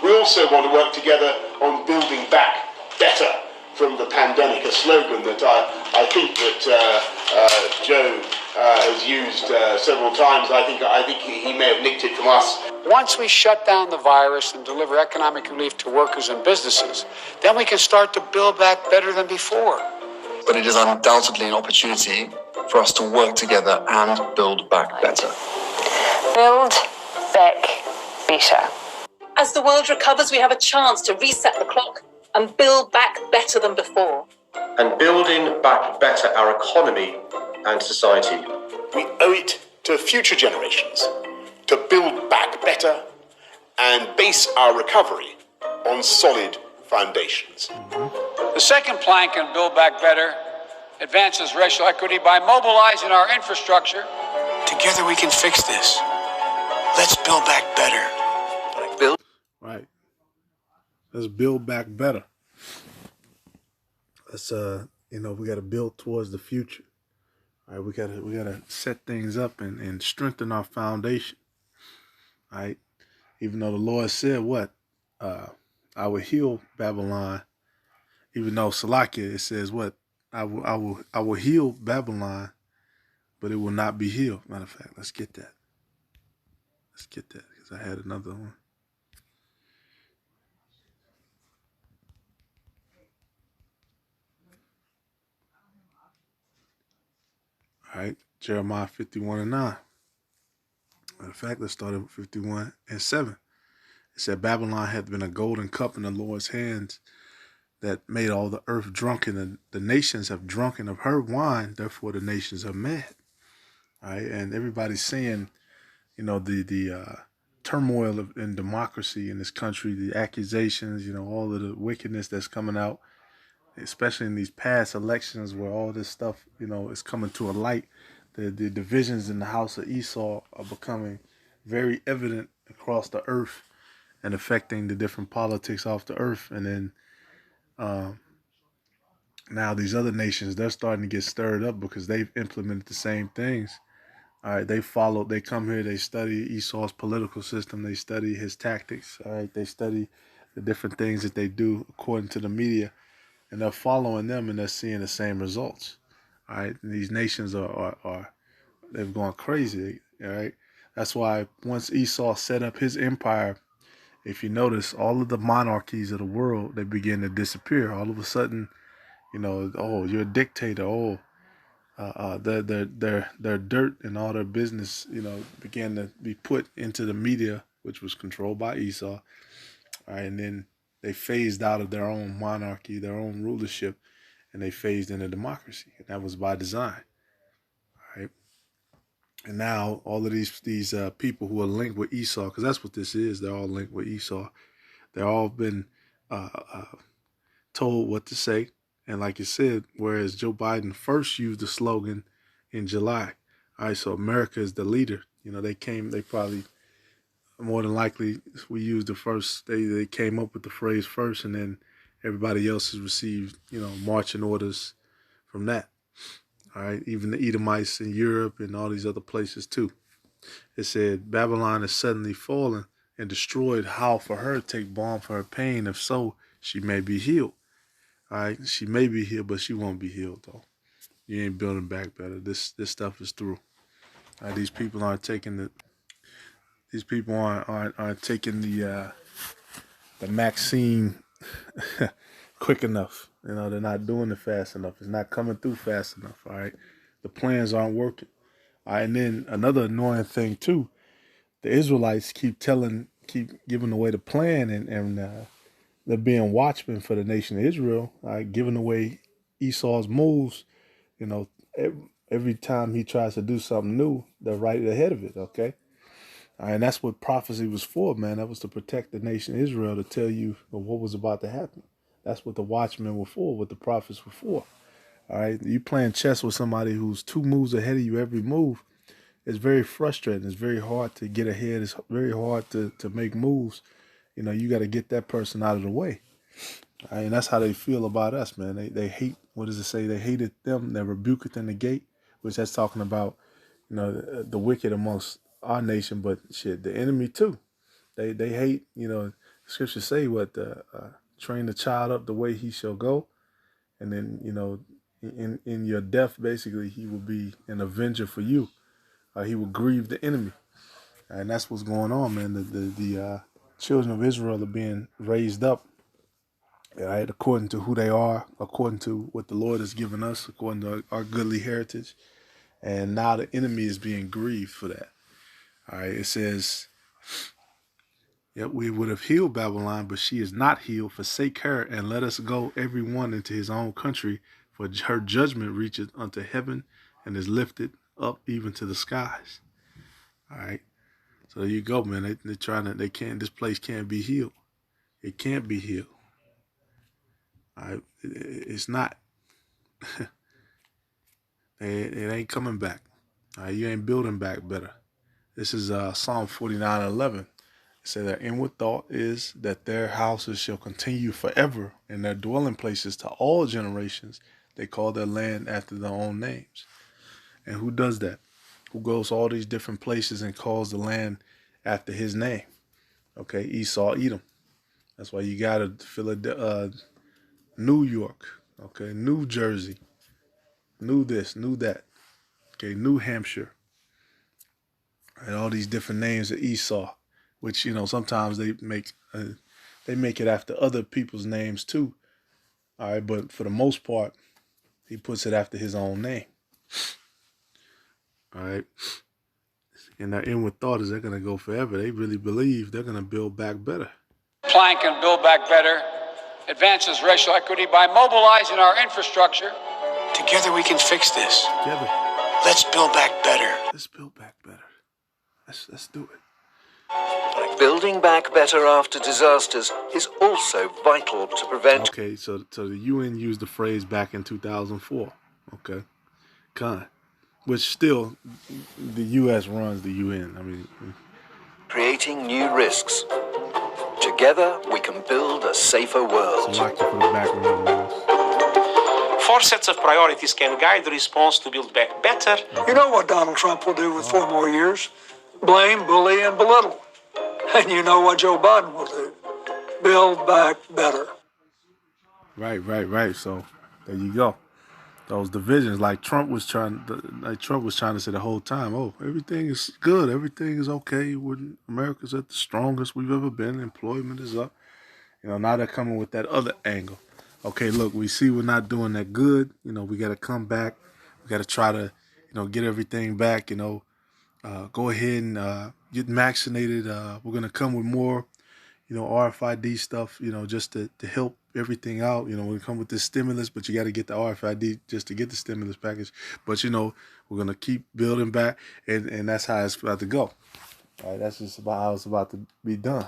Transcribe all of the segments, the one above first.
We also want to work together on building back better from the pandemic, a slogan that I think that Joe has used several times. I think he may have nicked it from us. Once we shut down the virus and deliver economic relief to workers and businesses, then we can start to build back better than before. But it is undoubtedly an opportunity for us to work together and build back better. Build back better. As the world recovers, we have a chance to reset the clock and build back better than before. And building back better our economy and society. We owe it to future generations to build back better and base our recovery on solid foundations. The second plank in Build Back Better advances racial equity by mobilizing our infrastructure. Together we can fix this. Let's build back better. Right. Let's build back better. Let's we gotta build towards the future. All right, we gotta set things up and strengthen our foundation. All right. Even though the Lord said what? I will heal Babylon. Even though Salakia, it says what? I will heal Babylon, but it will not be healed. Matter of fact, let's get that. Let's get that, because I had another one. All right, Jeremiah 51:9. Matter of fact, let's start at 51:7. It said, Babylon hath been a golden cup in the Lord's hands that made all the earth drunken, and the nations have drunken of her wine, therefore the nations are mad. All right, and everybody's saying, the turmoil in democracy in this country, the accusations, all of the wickedness that's coming out, especially in these past elections where all this stuff, is coming to a light. The divisions in the house of Esau are becoming very evident across the earth and affecting the different politics off the earth. And then now these other nations, they're starting to get stirred up because they've implemented the same things. All right, they come here, they study Esau's political system, they study his tactics. All right, they study the different things that they do according to the media, and they're following them and they're seeing the same results. All right, and these nations they've gone crazy. All right, that's why once Esau set up his empire, if you notice, all of the monarchies of the world, they begin to disappear. All of a sudden, you're a dictator. Their dirt and all their business, began to be put into the media, which was controlled by Esau. All right, and then they phased out of their own monarchy, their own rulership, and they phased into democracy. And that was by design. All right. And now all of these people who are linked with Esau, because that's what this is, they're all linked with Esau. They're all been told what to say. And like you said, whereas Joe Biden first used the slogan in July. All right, so America is the leader. They probably, more than likely, we used the first, they came up with the phrase first, and then everybody else has received, marching orders from that. All right, even the Edomites in Europe and all these other places too. It said, Babylon is suddenly fallen and destroyed. How for her take balm for her pain? If so, she may be healed. All right, she may be healed, but she won't be healed though. You ain't building back better. This stuff is through. All right, these people aren't taking the vaccine quick enough. They're not doing it fast enough. It's not coming through fast enough. All right, the plans aren't working. All right, and then another annoying thing too, the Israelites keep giving away the plan, and they're being watchmen for the nation of Israel, giving away Esau's moves. Every time he tries to do something new, they're right ahead of it, okay? And that's what prophecy was for, man. That was to protect the nation of Israel, to tell you what was about to happen. That's what the watchmen were for, what the prophets were for. All right, you playing chess with somebody who's 2 moves ahead of you every move. It's very frustrating. It's very hard to get ahead. It's very hard to make moves. You got to get that person out of the way. All right, and that's how they feel about us, man. They hate, what does it say? They hated them, they rebuketh in the gate, which that's talking about, the wicked amongst our nation, but shit, the enemy too. They hate, Scriptures say what train the child up the way he shall go, and then in your death, basically, he will be an avenger for you. He will grieve the enemy, and that's what's going on, man. The children of Israel are being raised up, right, according to who they are, according to what the Lord has given us, according to our goodly heritage, and now the enemy is being grieved for that. All right, it says, yet we would have healed Babylon, but she is not healed. Forsake her, and let us go every one into his own country, for her judgment reacheth unto heaven, and is lifted up even to the skies. All right, so there you go, man. They're trying to. They can't. This place can't be healed. It can't be healed. All right, it's not. It ain't coming back. All right, you ain't building back better. This is Psalm 49:11. It said their inward thought is that their houses shall continue forever, and their dwelling places to all generations. They call their land after their own names. And who does that? Who goes all these different places and calls the land after his name? Okay, Esau, Edom. That's why you got Philadelphia, New York, okay, New Jersey, New this, New that, okay, New Hampshire, and all these different names of Esau, which sometimes they make it after other people's names too. All right, but for the most part, he puts it after his own name. All right, and their inward thought is they're gonna go forever. They really believe they're gonna build back better. Plank and Build Back Better advances racial equity by mobilizing our infrastructure. Together we can fix this. Together, Let's build back better. let's build back better. Let's do it. Building back better after disasters is also vital to prevent. Okay, so the UN used the phrase back in 2004. Okay, which still the U.S. runs the UN. I mean, Creating new risks. Together, we can build a safer world. select it for the background noise. 4 sets of priorities can guide the response to build back better. You know what Donald Trump will do with 4 more years? Blame, bully, and belittle. And you know what Joe Biden will do? Build back better. Right. So there you go. Those divisions, like Trump was trying to say the whole time, oh, everything is good, everything is okay. America's at the strongest we've ever been. Employment is up. Now they're coming with that other angle. Okay, look, we see we're not doing that good. We got to come back. We got to try to, get everything back. Go ahead and get vaccinated. We're gonna come with more, RFID stuff. Just to help everything out. We come with this stimulus, but you got to get the RFID just to get the stimulus package. But we're gonna keep building back, and that's how it's about to go. All right, that's just about how it's about to be done.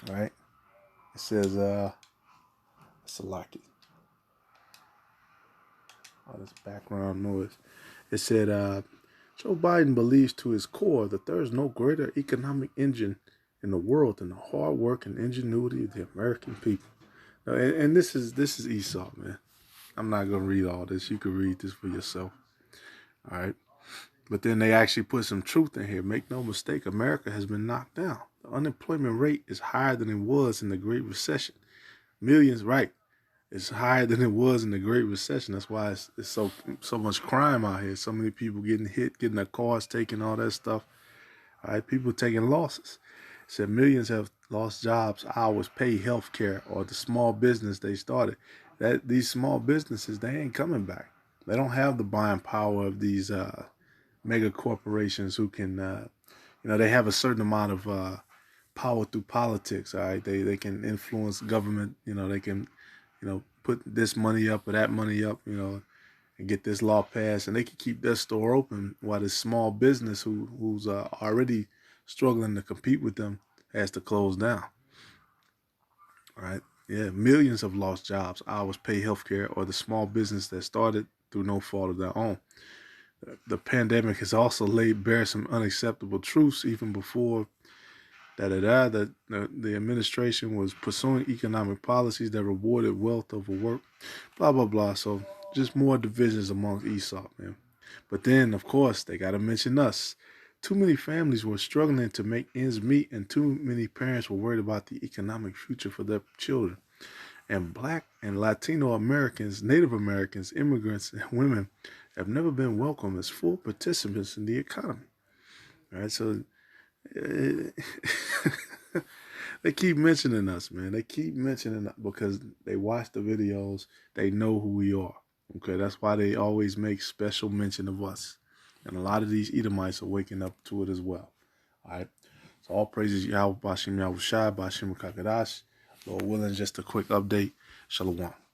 All right, it says select it. All this background noise. It said Joe Biden believes to his core that there is no greater economic engine in the world than the hard work and ingenuity of the American people. Now, and this is Esau, man. I'm not gonna read all this. You can read this for yourself. All right. But then they actually put some truth in here. Make no mistake, America has been knocked down. The unemployment rate is higher than it was in the Great Recession. Millions, right? It's higher than it was in the Great Recession. That's why it's so much crime out here. So many people getting hit, getting their cars taken, all that stuff. All right, people taking losses. It said millions have lost jobs, hours, pay, health care, or the small business they started. That these small businesses, they ain't coming back. They don't have the buying power of these mega corporations who can, they have a certain amount of power through politics. All right, they can influence government. They can, put this money up or that money up. And get this law passed, and they can keep their store open while this small business who's already struggling to compete with them has to close down. All right. Yeah, millions have lost jobs, hours, pay, healthcare, or the small business that started through no fault of their own. The pandemic has also laid bare some unacceptable truths even before that the administration was pursuing economic policies that rewarded wealth over work, blah, blah, blah. So just more divisions among Esau, man. But then, of course, they got to mention us. Too many families were struggling to make ends meet, and too many parents were worried about the economic future for their children. And Black and Latino Americans, Native Americans, immigrants, and women have never been welcomed as full participants in the economy. All right, so they keep mentioning us, man. They keep mentioning us because they watch the videos. They know who we are. Okay, that's why they always make special mention of us. And a lot of these Edomites are waking up to it as well. All right. So all praises Yahweh Bashim Yahushai, Bashim Kakadash. Lord willing, just a quick update. Shalom.